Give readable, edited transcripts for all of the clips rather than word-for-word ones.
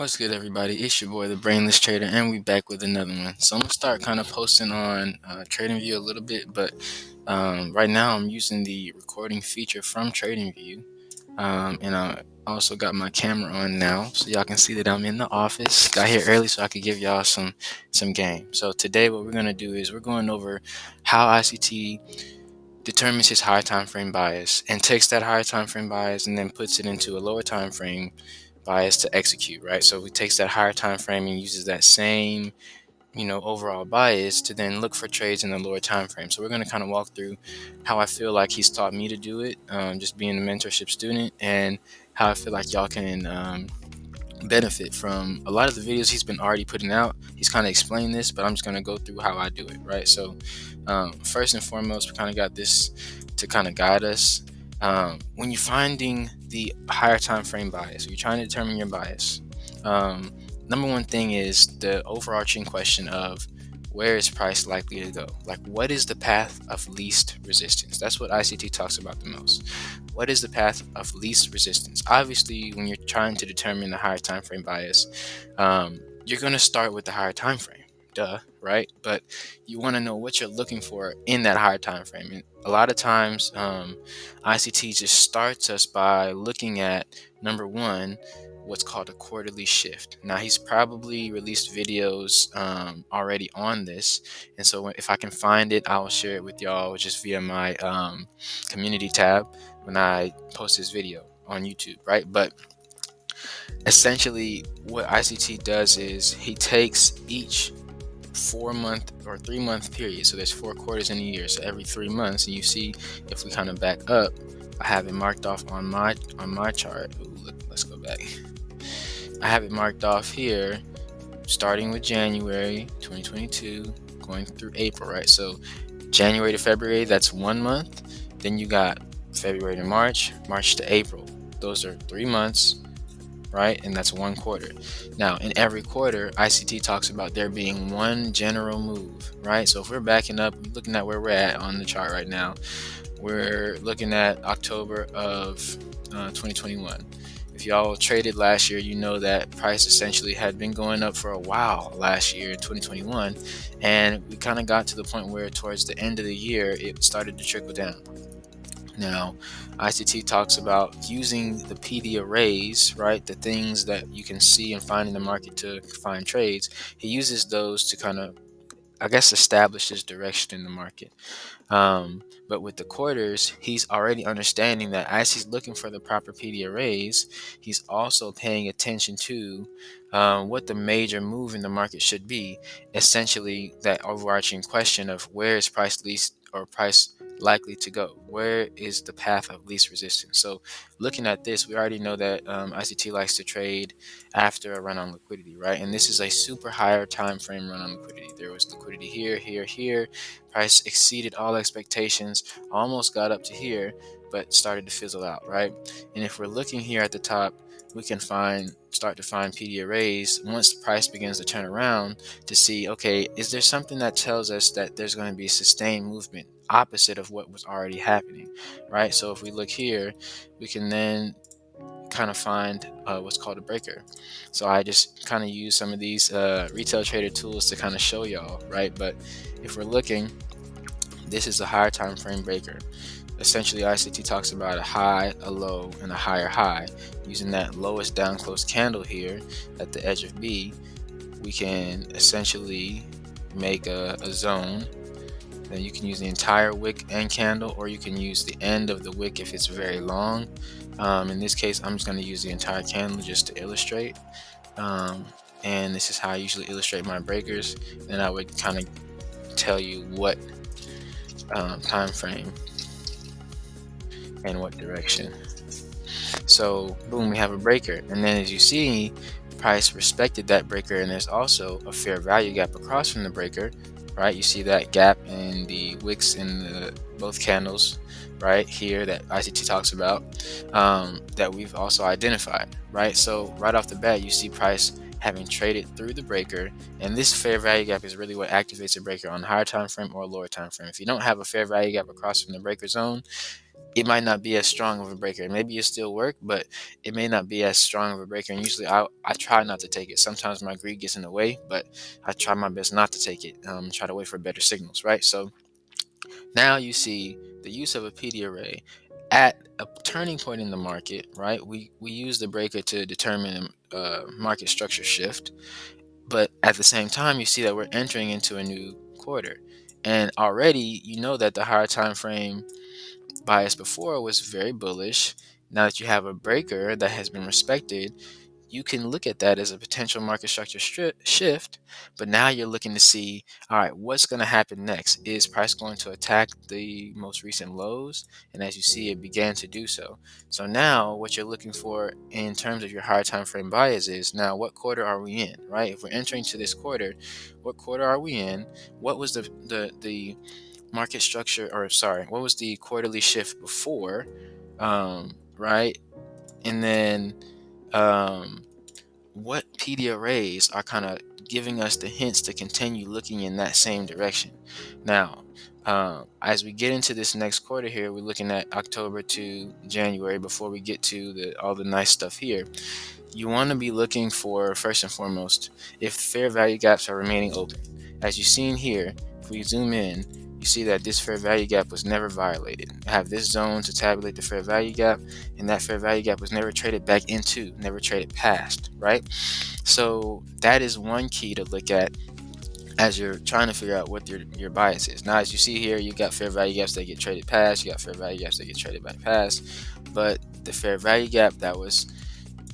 What's good, everybody? It's your boy, the Brainless Trader, and we back with another one. So I'm gonna start kind of posting on TradingView a little bit, but right now I'm using the recording feature from TradingView, and I also got my camera on now, so y'all can see that I'm in the office. Got here early so I could give y'all some game. So today, what we're gonna do is we're going over how ICT determines his higher time frame bias and takes that higher time frame bias and then puts it into a lower time frame bias to execute, right? So he takes that higher time frame and uses that same, overall bias to then look for trades in the lower time frame. So we're going to kind of walk through how I feel like he's taught me to do it, just being a mentorship student, and how I feel like y'all can benefit from a lot of the videos he's been already putting out. He's kind of explained this, but I'm just going to go through how I do it, right? So first and foremost, we kind of got this to kind of guide us. When you're finding the higher time frame bias, or you're trying to determine your bias, number one thing is the overarching question of where is price likely to go? Like, what is the path of least resistance? That's what ICT talks about the most. What is the path of least resistance? Obviously, when you're trying to determine the higher time frame bias, you're going to start with the higher time frame, duh, right? But you want to know what you're looking for in that higher time frame. And a lot of times, ICT just starts us by looking at, number one, what's called a quarterly shift. Now, he's probably released videos already on this, and so if I can find it, I'll share it with y'all just via my community tab when I post this video on YouTube, right? But essentially, what ICT does is he takes each 4 month or 3 month period. So there's 4 quarters in a year. So every 3 months, and you see if we kind of back up, I have it marked off on my chart. Ooh, look, let's go back. I have it marked off here, starting with January 2022, going through April, right? So January to February, that's 1 month. Then you got February to March, March to April. Those are 3 months, right? And that's 1 quarter. Now, in every quarter, ICT talks about there being one general move, right? So if we're backing up, looking at where we're at on the chart right now, we're looking at October of 2021. If y'all traded last year, you know that price essentially had been going up for a while last year in 2021, and we kind of got to the point where towards the end of the year, it started to trickle down. Now, ICT talks about using the PD arrays, right? The things that you can see and find in the market to find trades. He uses those to kind of, I guess, establish his direction in the market. But with the quarters, he's already understanding that as he's looking for the proper PD arrays, he's also paying attention to what the major move in the market should be. Essentially, that overarching question of where is price least or price likely to go? Where is the path of least resistance? So, looking at this, we already know that ICT likes to trade after a run on liquidity, right? And this is a super higher time frame run on liquidity. There was liquidity here, here, here. Price exceeded all expectations, almost got up to here, but started to fizzle out, right? And if we're looking here at the top, we can start to find PD arrays once the price begins to turn around to see, okay, is there something that tells us that there's going to be sustained movement opposite of what was already happening, right? So if we look here, we can then kind of find what's called a breaker. So I just kind of use some of these retail trader tools to kind of show y'all, right? But if we're looking, this is a higher time frame breaker. Essentially, ICT talks about a high, a low, and a higher high. Using that lowest down close candle here at the edge of B, we can essentially make a zone. Then you can use the entire wick and candle, or you can use the end of the wick if it's very long. In this case, I'm just going to use the entire candle just to illustrate. And this is how I usually illustrate my breakers. Then I would kind of tell you what time frame and what direction. So boom, we have a breaker, and then as you see, price respected that breaker, and there's also a fair value gap across from the breaker, right? You see that gap in the wicks in the both candles right here that ICT talks about, that we've also identified, right? So right off the bat, you see price having traded through the breaker, and this fair value gap is really what activates a breaker on a higher time frame or a lower time frame. If you don't have a fair value gap across from the breaker zone, it might not be as strong of a breaker. Maybe it still work, but it may not be as strong of a breaker. And usually I try not to take it. Sometimes my greed gets in the way, but I try my best not to take it. Try to wait for better signals, right? So now you see the use of a PD array at a turning point in the market, right? We use the breaker to determine market structure shift, but at the same time, you see that we're entering into a new quarter, and already you know that the higher time frame bias before was very bullish. Now that you have a breaker that has been respected, you can look at that as a potential market structure shift, but now you're looking to see, all right, what's going to happen next? Is price going to attack the most recent lows? And as you see, it began to do so. So now what you're looking for in terms of your higher time frame bias is, now what quarter are we in, right? If we're entering to this quarter, what quarter are we in? What was the market structure, or sorry, what was the quarterly shift before, right? And then um, what PD arrays are kind of giving us the hints to continue looking in that same direction. Now, as we get into this next quarter here, we're looking at October to January before we get to all the nice stuff here. You want to be looking for, first and foremost, if fair value gaps are remaining open. As you've seen here, if we zoom in, you see that this fair value gap was never violated. I have this zone to tabulate the fair value gap, and that fair value gap was never traded back into, never traded past, right? So that is one key to look at as you're trying to figure out what your bias is. Now, as you see here, you got fair value gaps that get traded past, you got fair value gaps that get traded back past, but the fair value gap that was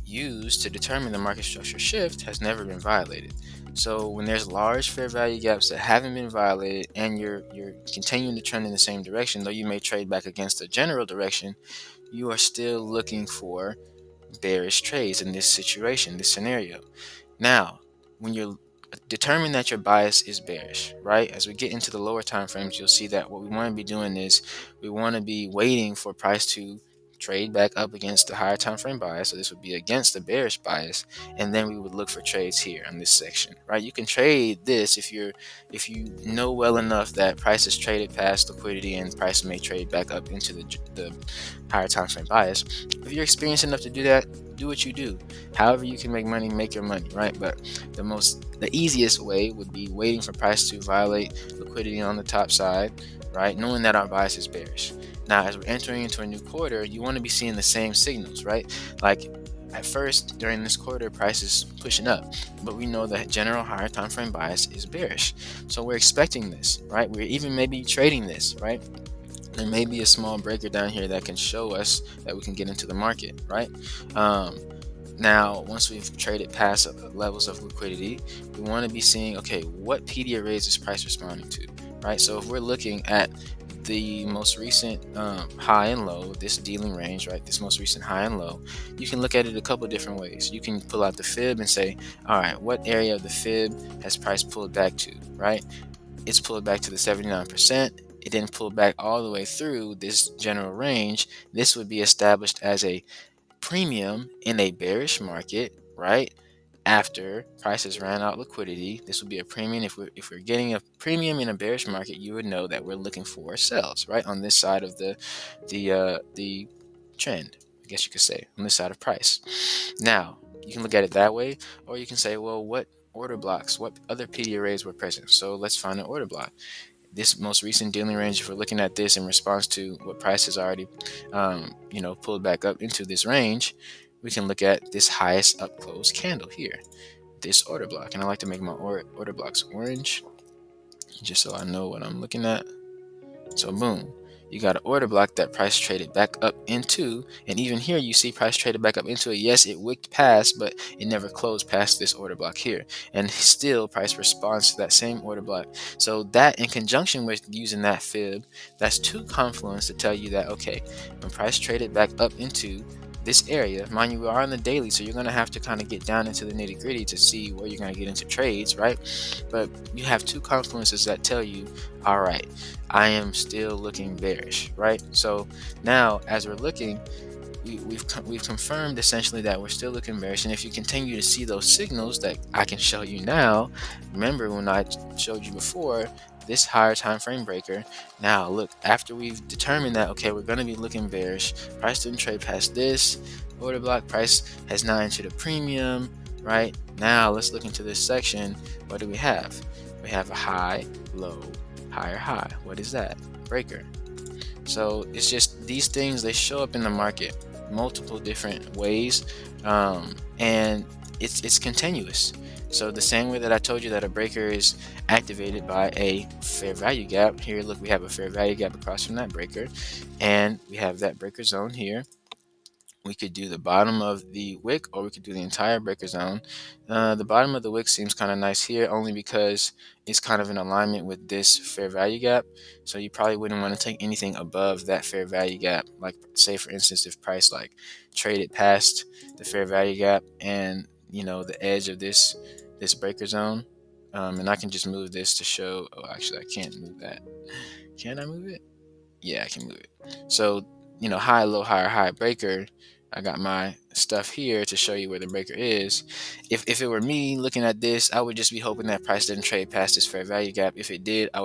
used to determine the market structure shift has never been violated. So when there's large fair value gaps that haven't been violated and you're continuing to trend in the same direction, though you may trade back against the general direction, you are still looking for bearish trades in this situation, this scenario. Now, when you're determine that your bias is bearish, right? As we get into the lower time frames, you'll see that what we want to be doing is we want to be waiting for price to trade back up against the higher time frame bias. So this would be against the bearish bias, and then we would look for trades here on this section, right? You can trade this if you know well enough that price is traded past liquidity and price may trade back up into the higher time frame bias. If you're experienced enough to do that, do what you do. However you can make money, make your money, right? But the easiest way would be waiting for price to violate liquidity on the top side, right? Knowing that our bias is bearish. Now, as we're entering into a new quarter, you want to be seeing the same signals, right? Like at first, during this quarter, price is pushing up, but we know that general higher time frame bias is bearish. So we're expecting this, right? We're even maybe trading this, right? There may be a small breaker down here that can show us that we can get into the market, right? Now, once we've traded past levels of liquidity, we want to be seeing, okay, what PD arrays is price responding to, right? So if we're looking at the most recent high and low, this dealing range, right? This most recent high and low, you can look at it a couple different ways. You can pull out the fib and say, all right, what area of the fib has price pulled back to, right? It's pulled back to the 79%. It didn't pull back all the way through this general range. This would be established as a premium in a bearish market, right? After prices ran out liquidity, this would be a premium. If we're getting a premium in a bearish market, you would know that we're looking for sells, right, on this side of the trend, I guess you could say, on this side of price. Now, you can look at it that way, or you can say, well, what order blocks, what other PD arrays were present? So let's find an order block. This most recent dealing range, if we're looking at this in response to what price has already pulled back up into this range, we can look at this highest up close candle here, this order block. And I like to make my order blocks orange just so I know what I'm looking at. So boom, you got an order block that price traded back up into, and even here you see price traded back up into it. Yes, it wicked past, but it never closed past this order block here, and still price responds to that same order block. So that, in conjunction with using that fib, that's two confluence to tell you that, okay, when price traded back up into this area, mind you, we are on the daily, so you're going to have to kind of get down into the nitty gritty to see where you're going to get into trades, right? But you have two confluences that tell you, all right, I am still looking bearish, right? So now, as we're looking, we've confirmed essentially that we're still looking bearish. And if you continue to see those signals that I can show you now, remember when I showed you before, this higher time frame breaker. Now look, after we've determined that, okay, we're going to be looking bearish, price didn't trade past this order block, price has now entered a premium, right? Now let's look into this section. What do we have? We have a high, low, higher high. What is that? Breaker. So it's just these things, they show up in the market multiple different ways, and it's continuous. So the same way that I told you that a breaker is activated by a fair value gap, here look, we have a fair value gap across from that breaker, and we have that breaker zone here. We could do the bottom of the wick, or we could do the entire breaker zone. The bottom of the wick seems kind of nice here, only because it's kind of in alignment with this fair value gap. So you probably wouldn't want to take anything above that fair value gap. Like, say for instance, if price like traded past the fair value gap and the edge of this breaker zone, and I can just move this to show. Oh, actually, I can't move that. Can I move it? Yeah, I can move it. So, high, low, higher, high breaker. I got my stuff here to show you where the breaker is. If it were me looking at this, I would just be hoping that price didn't trade past this fair value gap. If it did, I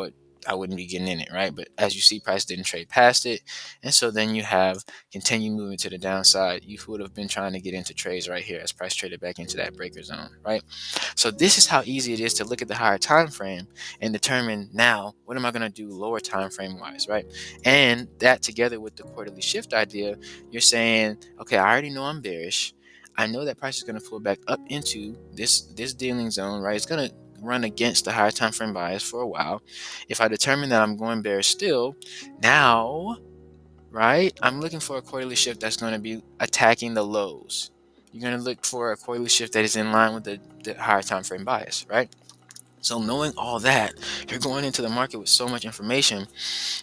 wouldn't be getting in it, right? But as you see, price didn't trade past it, and so then you have continued movement to the downside. You would have been trying to get into trades right here as price traded back into that breaker zone, right? So this is how easy it is to look at the higher time frame and determine, now what am I going to do lower time frame wise, right? And that, together with the quarterly shift idea, you're saying, okay, I already know I'm bearish. I know that price is going to pull back up into this dealing zone, right? It's going to run against the higher time frame bias for a while. If I determine that I'm going bearish still, now, right, I'm looking for a quarterly shift that's going to be attacking the lows. You're going to look for a quarterly shift that is in line with the higher time frame bias, right? So knowing all that, you're going into the market with so much information,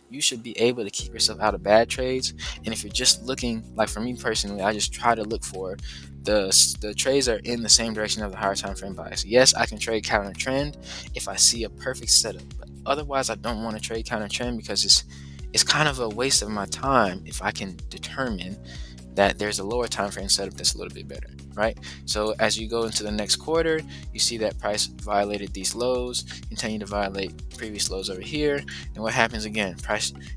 you should be able to keep yourself out of bad trades. And if you're just looking, like for me personally, I just try to look for the trades are in the same direction of the higher time frame bias. Yes, I can trade counter trend if I see a perfect setup, but otherwise I don't want to trade counter trend, because it's kind of a waste of my time if I can determine that there's a lower time frame setup that's a little bit better, right? So as you go into the next quarter, you see that price violated these lows, continue to violate previous lows over here, and what happens again?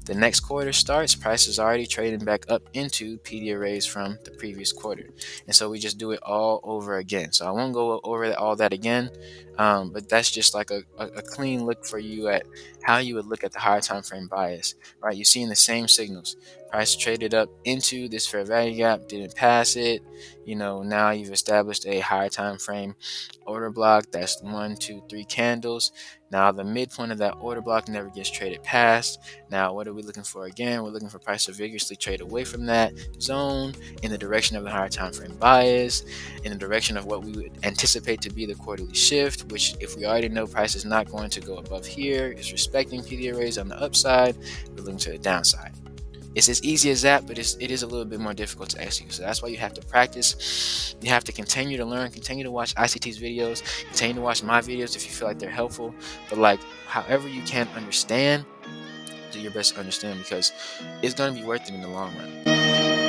The next quarter starts, price is already trading back up into PD arrays from the previous quarter, and so we just do it all over again. So I won't go over all that again, but that's just like a clean look for you at how you would look at the higher time frame bias, right? You're seeing the same signals. Price traded up into this fair value gap, didn't pass it. Now you've established a higher time frame order block. That's 1, 2, 3 candles. Now the midpoint of that order block never gets traded past. Now what are we looking for again? We're looking for price to vigorously trade away from that zone in the direction of the higher time frame bias, in the direction of what we would anticipate to be the quarterly shift, which, if we already know price is not going to go above here, is respecting PD arrays on the upside, we're looking to the downside. It's as easy as that, but it is a little bit more difficult to execute. So that's why you have to practice. You have to continue to learn, continue to watch ICT's videos, continue to watch my videos if you feel like they're helpful. But like, however you can understand, do your best to understand, because it's going to be worth it in the long run.